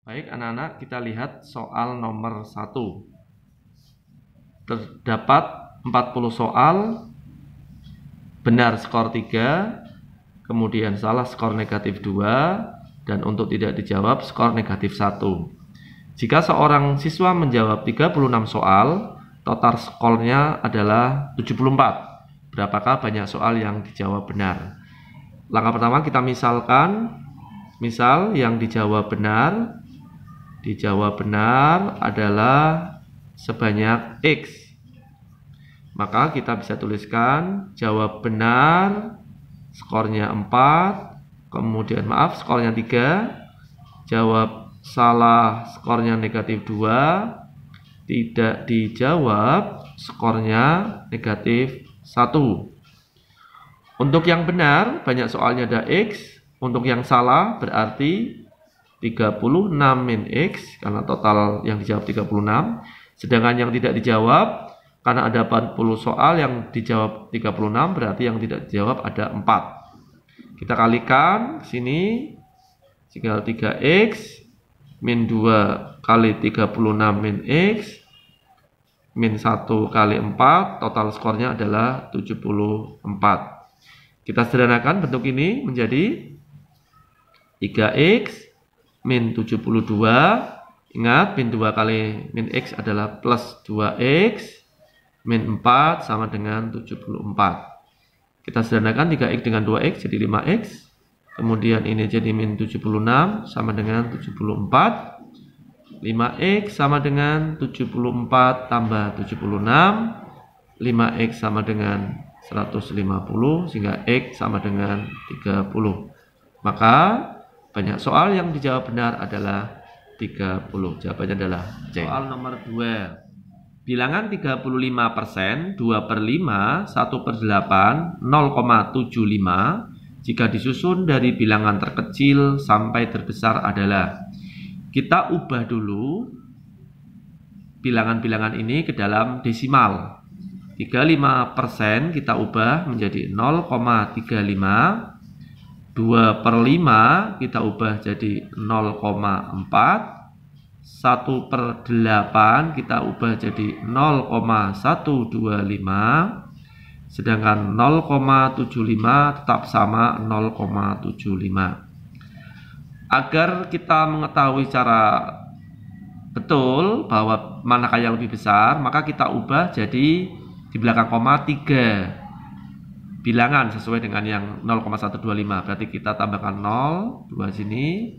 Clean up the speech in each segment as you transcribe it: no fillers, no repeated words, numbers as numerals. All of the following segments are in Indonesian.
Baik anak-anak, kita lihat soal nomor 1. Terdapat 40 soal, benar skor 3, kemudian salah skor negatif 2, dan untuk tidak dijawab skor negatif 1. Jika seorang siswa menjawab 36 soal, total skornya adalah 74. Berapakah banyak soal yang dijawab benar? Langkah pertama kita misalkan, misal yang dijawab benar adalah sebanyak X. Maka kita bisa tuliskan jawab benar skornya 4, kemudian skornya 3, jawab salah skornya negatif 2, tidak dijawab skornya negatif 1. Untuk yang benar banyak soalnya ada X, untuk yang salah berarti 36 min X, karena total yang dijawab 36. Sedangkan yang tidak dijawab, karena ada 40 soal yang dijawab 36, berarti yang tidak dijawab ada 4. Kita kalikan sini, tinggal 3X min 2 kali 36 min X min 1 kali 4, total skornya adalah 74. Kita sederhanakan bentuk ini menjadi 3X min 72, ingat min 2 kali min X adalah plus 2X, min 4 sama dengan 74. Kita sederhanakan 3X dengan 2X jadi 5X, kemudian ini jadi min 76 sama dengan 74, 5X sama dengan 74 tambah 76, 5X sama dengan 150, sehingga X sama dengan 30. Maka banyak soal yang dijawab benar adalah 30. Jawabannya adalah C. Soal nomor 2. Bilangan 35%, 2/5, 1/8, 0,75 jika disusun dari bilangan terkecil sampai terbesar adalah. Kita ubah dulu bilangan-bilangan ini ke dalam desimal. 35% kita ubah menjadi 0,35. 2/5 kita ubah jadi 0,4, 1/8 kita ubah jadi 0,125, sedangkan 0,75 tetap sama 0,75. Agar kita mengetahui cara betul bahwa manakah yang lebih besar, maka kita ubah jadi di belakang koma 3 bilangan sesuai dengan yang 0,125. Berarti kita tambahkan 0, 2 sini,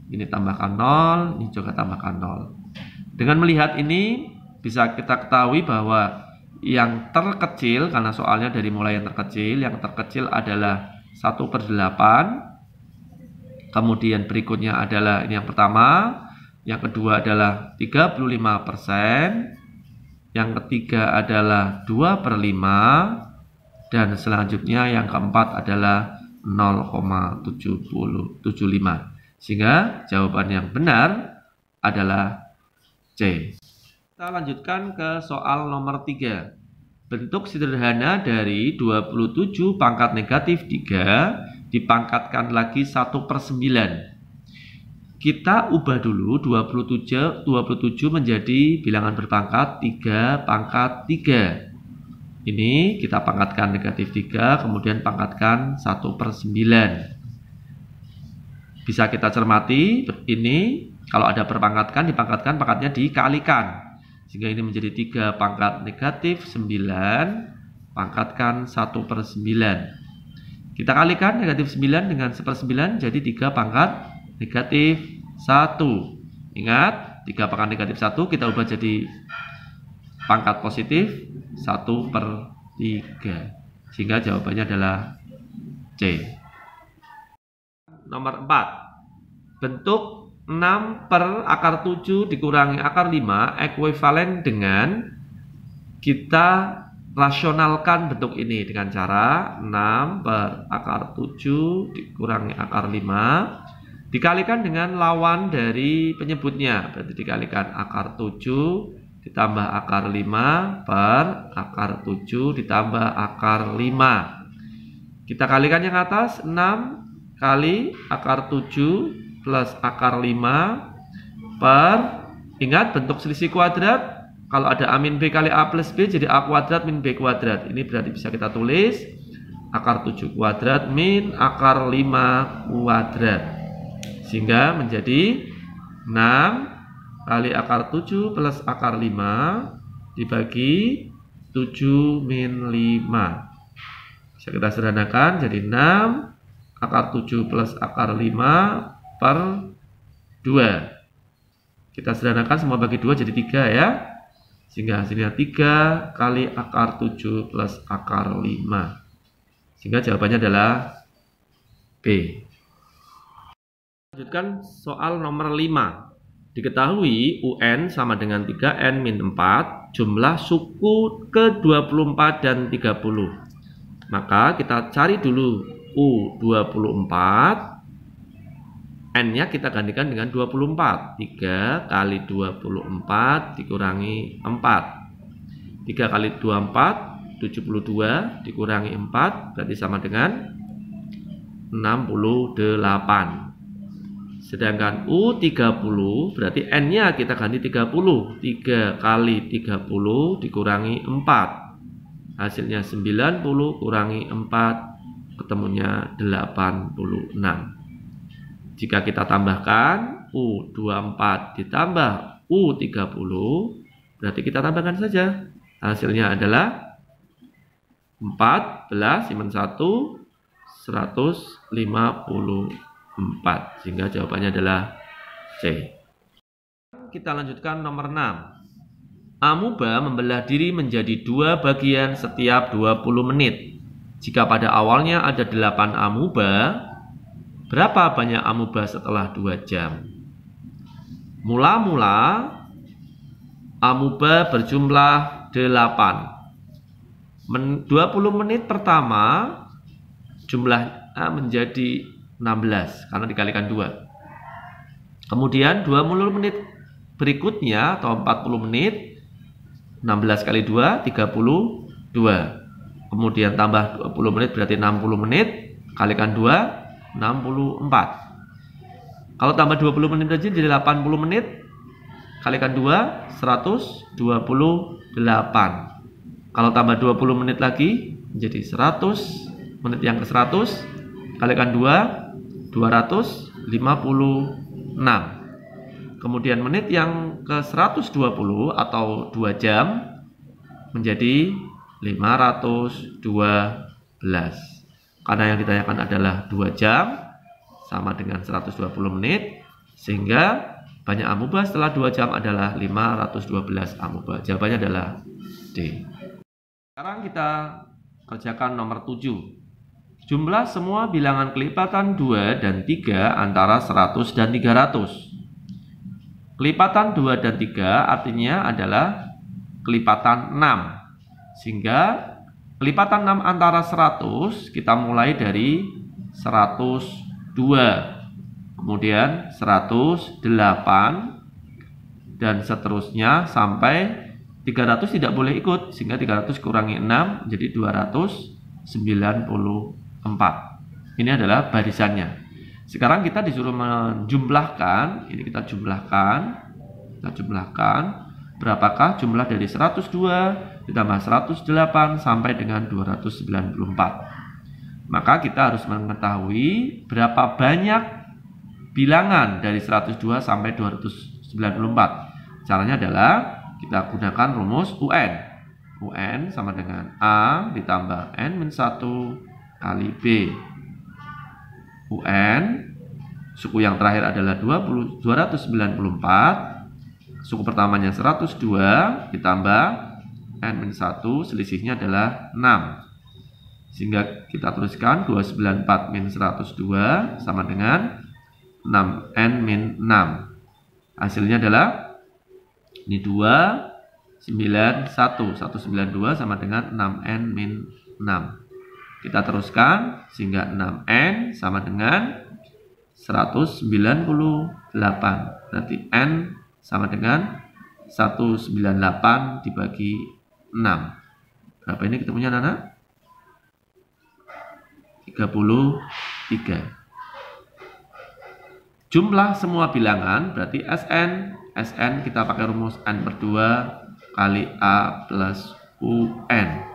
ini tambahkan 0, ini juga tambahkan 0. Dengan melihat ini bisa kita ketahui bahwa yang terkecil, karena soalnya dari mulai yang terkecil adalah 1/8. Kemudian berikutnya adalah ini yang pertama, yang kedua adalah 35%, yang ketiga adalah 2/5, dan selanjutnya yang keempat adalah 0,75. Sehingga jawaban yang benar adalah C. Kita lanjutkan ke soal nomor 3. Bentuk sederhana dari 27 pangkat negatif 3 dipangkatkan lagi 1/9. Kita ubah dulu 27 menjadi bilangan berpangkat 3 pangkat 3. Ini kita pangkatkan negatif 3, kemudian pangkatkan 1/9. Bisa kita cermati, ini kalau ada perpangkatkan, dipangkatkan, pangkatnya dikalikan. Sehingga ini menjadi 3 pangkat negatif 9, pangkatkan 1/9. Kita kalikan negatif 9 dengan 1/9, jadi 3 pangkat negatif 1. Ingat, 3 pangkat negatif 1 kita ubah jadi pangkat positif 1/3. Sehingga jawabannya adalah C. Nomor 4. Bentuk 6/7 dikurangi akar 5 ekuivalen dengan, kita rasionalkan bentuk ini dengan cara 6/7 dikurangi akar 5 dikalikan dengan lawan dari penyebutnya. Berarti dikalikan akar 7 ditambah akar 5 per akar 7 ditambah akar 5. Kita kalikan yang atas, 6 kali akar 7 plus akar 5 ingat bentuk selisih kuadrat, kalau ada A min B kali A plus B jadi A kuadrat min B kuadrat. Ini berarti bisa kita tulis akar 7 kuadrat min akar 5 kuadrat. Sehingga menjadi 6 kali akar 7 plus akar 5 dibagi 7 min 5. Bisa kita sederhanakan jadi 6 akar 7 plus akar 5 per 2. Kita sederhanakan semua bagi 2 jadi 3 ya. Sehingga hasilnya 3 kali akar 7 plus akar 5. Sehingga jawabannya adalah B. Lanjutkan soal nomor 5. Diketahui UN sama dengan 3N min 4 jumlah suku ke-24 dan 30. Maka kita cari dulu U24, N-nya kita gantikan dengan 24. 3 kali 24 dikurangi 4. 3 kali 24, 72 dikurangi 4, berarti sama dengan 68. Sedangkan U30 berarti N-nya kita ganti 30. 3 kali 30 dikurangi 4. Hasilnya 90 kurangi 4, ketemunya 86. Jika kita tambahkan U24 ditambah U30, berarti kita tambahkan saja. Hasilnya adalah 14 min 1, 154. Sehingga jawabannya adalah C. Kita lanjutkan nomor 6. Amuba membelah diri menjadi 2 bagian setiap 20 menit. Jika pada awalnya ada 8 amuba, berapa banyak amuba setelah 2 jam? Mula-mula amuba berjumlah 8. 20 menit pertama jumlah A menjadi 16 karena dikalikan 2. Kemudian 20 menit berikutnya atau 40 menit 16 kali 2 32. Kemudian tambah 20 menit berarti 60 menit kalikan 2 64. Kalau tambah 20 menit lagi jadi 80 menit kalikan 2 128. Kalau tambah 20 menit lagi menjadi 100 menit yang ke 100 kalikan 2 256. Kemudian menit yang ke 120 atau 2 jam menjadi 512. Karena yang ditanyakan adalah 2 jam sama dengan 120 menit, sehingga banyak amuba setelah 2 jam adalah 512 amuba. Jawabannya adalah D. Sekarang kita kerjakan nomor 7. Jumlah semua bilangan kelipatan 2 dan 3 antara 100 dan 300. Kelipatan 2 dan 3 artinya adalah kelipatan 6. Sehingga kelipatan 6 antara 100 kita mulai dari 102. Kemudian 108 dan seterusnya sampai 300 tidak boleh ikut. Sehingga 300 kurangi 6 jadi 294. Ini adalah barisannya. Sekarang kita disuruh menjumlahkan. Ini kita jumlahkan. Berapakah jumlah dari 102 ditambah 108 sampai dengan 294. Maka kita harus mengetahui berapa banyak bilangan dari 102 sampai 294. Caranya adalah kita gunakan rumus UN. UN sama dengan A ditambah N-1 kali B. UN suku yang terakhir adalah 294. Suku pertamanya 102 ditambah N-1, selisihnya adalah 6. Sehingga kita tuliskan 294 min 102 sama dengan 6N-6. Hasilnya adalah ini 291. 192 sama dengan 6N-6. Kita teruskan sehingga 6N sama dengan 198. Berarti N sama dengan 198 dibagi 6. Berapa ini ketemunya anak-anak? 33. jumlah semua bilangan berarti Sn kita pakai rumus N per 2 kali A plus UN.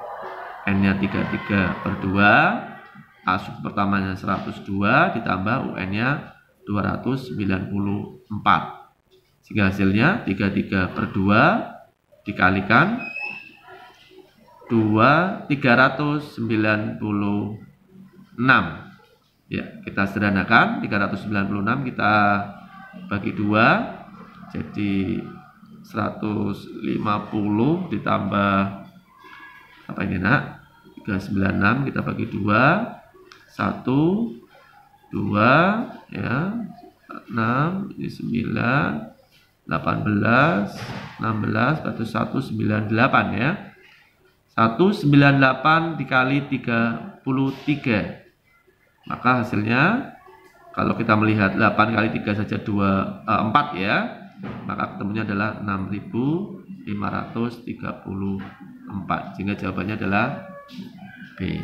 N-nya 33 per 2, A sub pertamanya 102 ditambah UN-nya 294. Sehingga hasilnya 33 per 2 dikalikan 396. Ya, kita sederhanakan 396 kita bagi 2 jadi 150 ditambah apa ini nak? 396 kita bagi 2 1 2 ya 6 ini 9 18 16 berarti 198 ya. 198 dikali 33. Maka hasilnya kalau kita melihat 8 kali 3 saja 4 ya, maka ketemunya adalah 6.534. Sehingga jawabannya adalah B.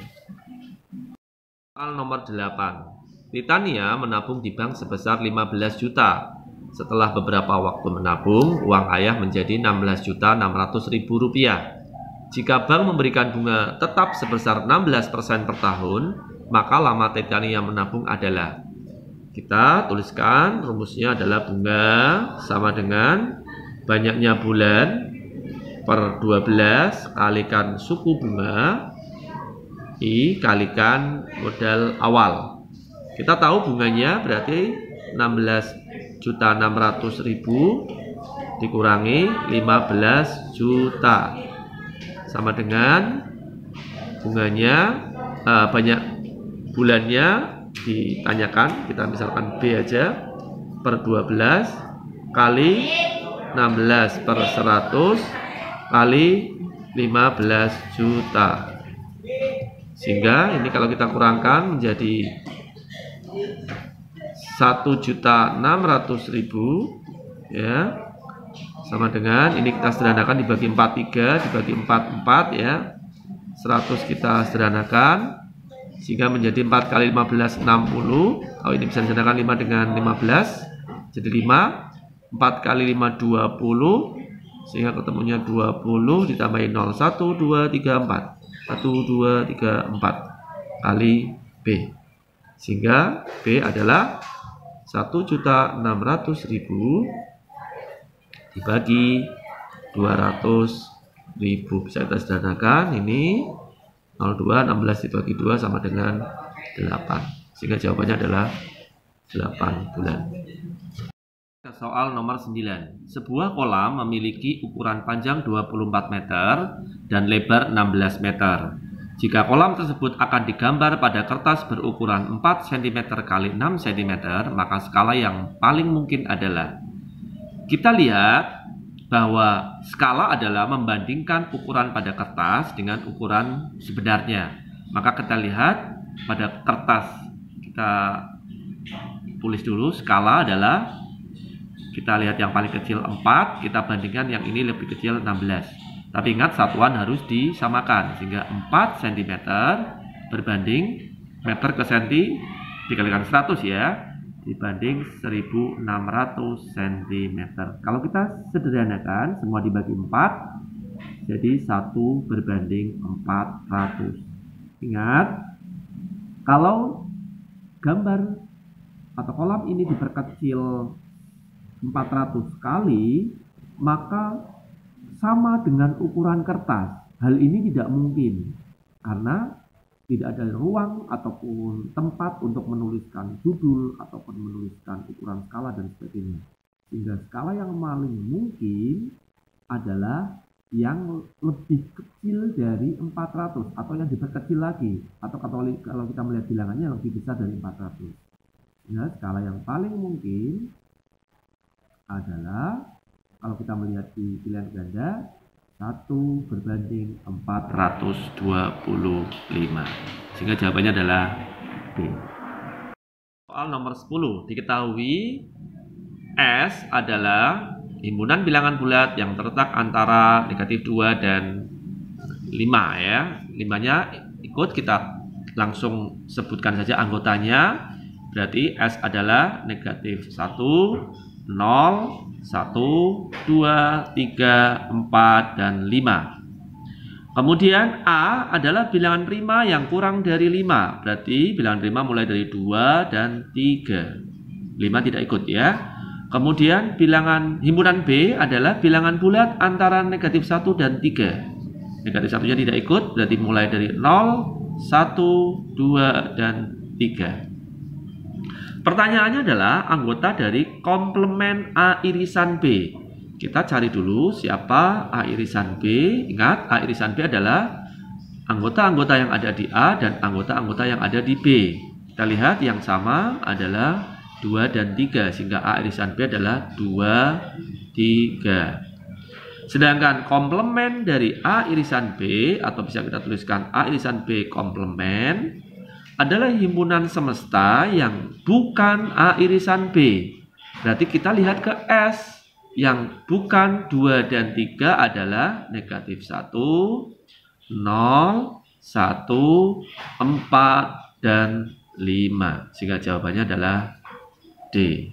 Soal nomor 8. Titania menabung di bank sebesar 15 juta. Setelah beberapa waktu menabung, uang ayah menjadi 16.600.000 rupiah. Jika bank memberikan bunga tetap sebesar 16% per tahun, maka lama Titania menabung adalah, kita tuliskan rumusnya adalah bunga sama dengan banyaknya bulan per 12 kalikan suku bunga I kalikan modal awal. Kita tahu bunganya berarti 16.600.000 dikurangi 15 juta sama dengan bunganya banyak bulannya ditanyakan, kita misalkan B aja per 12 kali 16 per 100 kali 15 juta. Sehingga ini kalau kita kurangkan menjadi 1.600.000 ya. Sama dengan ini kita sederhanakan dibagi 43 dibagi 44 ya. 100 kita sederhanakan sehingga menjadi 4 kali 15 60. Oh, ini bisa disederhanakan 5 dengan 15 jadi 5. 4 kali 5 20 sehingga ketemunya 20 ditambahin 0 1 2 3 4 1 2 3 4 kali B. Sehingga B adalah 1.600.000 dibagi 200.000. Bisa kita sederhanakan ini 02 16 dibagi 2 sama dengan 8. Sehingga jawabannya adalah 8 bulan. Soal nomor 9. Sebuah kolam memiliki ukuran panjang 24 meter dan lebar 16 meter. Jika kolam tersebut akan digambar pada kertas berukuran 4 cm x 6 cm, maka skala yang paling mungkin adalah, kita lihat bahwa skala adalah membandingkan ukuran pada kertas dengan ukuran sebenarnya. Maka kita lihat pada kertas, kita tulis dulu skala adalah, kita lihat yang paling kecil 4, kita bandingkan yang ini lebih kecil 16. Tapi ingat satuan harus disamakan, sehingga 4 cm berbanding meter ke senti dikalikan 100 ya, dibanding 1600 cm. Kalau kita sederhanakan semua dibagi 4 jadi 1 berbanding 400. Ingat, kalau gambar atau kolam ini diperkecil 400 kali, maka sama dengan ukuran kertas. Hal ini tidak mungkin karena tidak ada ruang ataupun tempat untuk menuliskan judul ataupun menuliskan ukuran skala dan sebagainya. Sehingga skala yang paling mungkin adalah yang lebih kecil dari 400 atau yang diperkecil lagi, atau kalau kita melihat bilangannya lebih besar dari 400. Nah, skala yang paling mungkin adalah kalau kita melihat di pilihan ganda 1 berbanding 425. Sehingga jawabannya adalah B. Soal nomor 10. Diketahui S adalah himpunan bilangan bulat yang terletak antara negatif 2 dan 5 ya. 5-nya ikut, kita langsung sebutkan saja anggotanya. Berarti S adalah negatif 1, 0, 1, 2, 3, 4, dan 5. Kemudian A adalah bilangan prima yang kurang dari 5. Berarti bilangan prima mulai dari 2 dan 3. 5 tidak ikut ya. Kemudian bilangan himpunan B adalah bilangan bulat antara negatif 1 dan 3. Negatif 1-nya tidak ikut, berarti mulai dari 0, 1, 2, dan 3. Pertanyaannya adalah anggota dari komplement A irisan B. Kita cari dulu siapa A irisan B. Ingat, A irisan B adalah anggota-anggota yang ada di A dan anggota-anggota yang ada di B. Kita lihat yang sama adalah 2 dan 3, sehingga A irisan B adalah 2, 3. Sedangkan komplement dari A irisan B, atau bisa kita tuliskan A irisan B komplement, adalah himpunan semesta yang bukan A irisan B. Berarti kita lihat ke S. Yang bukan 2 dan 3 adalah negatif 1, 0, 1, 4, dan 5. Sehingga jawabannya adalah D.